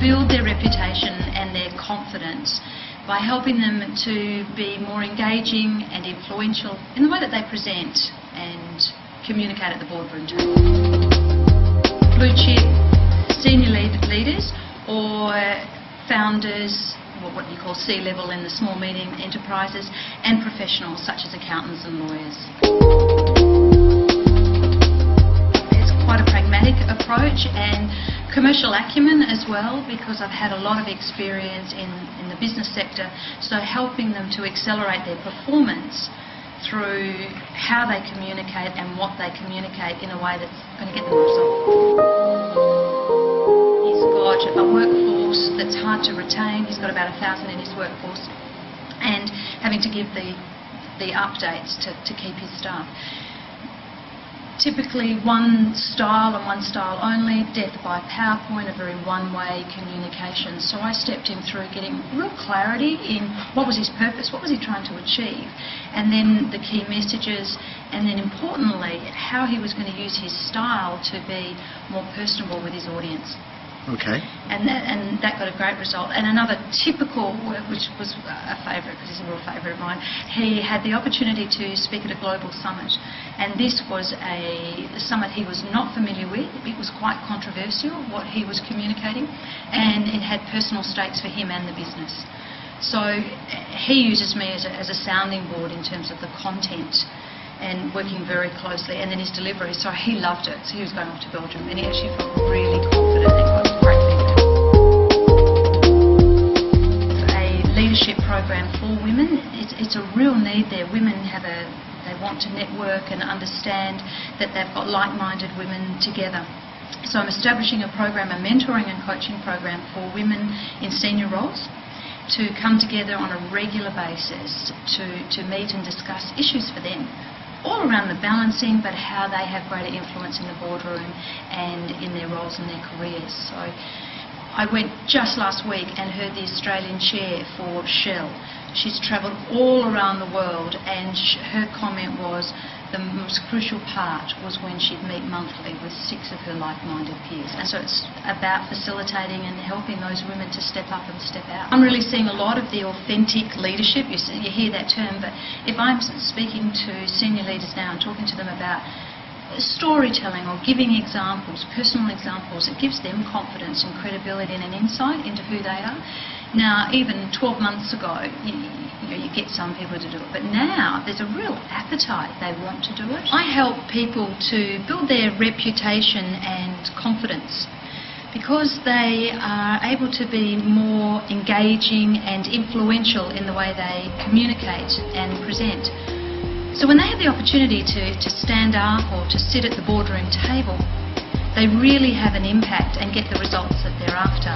build their reputation and their confidence by helping them to be more engaging and influential in the way that they present and communicate at the boardroom table. Blue chip senior leaders or founders, or what you call C-level in the small medium enterprises, and professionals such as accountants and lawyers. It's quite a pragmatic approach and commercial acumen as well, because I've had a lot of experience in the business sector, so helping them to accelerate their performance through how they communicate and what they communicate in a way that's going to get them a result. He's got a workforce that's hard to retain. He's got about 1,000 in his workforce, and having to give the updates to keep his staff. Typically one style and one style only, death by PowerPoint, a very one-way communication. So I stepped him through getting real clarity in what was his purpose, what was he trying to achieve, and then the key messages, and then importantly how he was going to use his style to be more personable with his audience. Okay. And that got a great result. And another typical work, which was a favourite, because he's a real favourite of mine, he had the opportunity to speak at a global summit. And this was a summit he was not familiar with. It was quite controversial, what he was communicating, and it had personal stakes for him and the business. So he uses me as a sounding board in terms of the content and working very closely, and then his delivery. So he loved it. So he was going off to Belgium, and he actually felt really confident and got great feedback. A leadership program for women. It's a real need there. Women they want to network and understand that they've got like-minded women together. So I'm establishing a program, a mentoring and coaching program for women in senior roles, to come together on a regular basis to meet and discuss issues for them, all around the balancing, but how they have greater influence in the boardroom and in their roles and their careers. So I went just last week and heard the Australian chair for Shell. She's travelled all around the world, and her comment was the most crucial part was when she'd meet monthly with 6 of her like-minded peers. And so it's about facilitating and helping those women to step up and step out. I'm really seeing a lot of the authentic leadership. You hear that term, but if I'm speaking to senior leaders now and talking to them about storytelling or giving examples, personal examples, it gives them confidence and credibility and an insight into who they are. Now, even 12 months ago, you get some people to do it, but now there's a real appetite. They want to do it. I help people to build their reputation and confidence because they are able to be more engaging and influential in the way they communicate and present. So when they have the opportunity to stand up or to sit at the boardroom table, they really have an impact and get the results that they're after.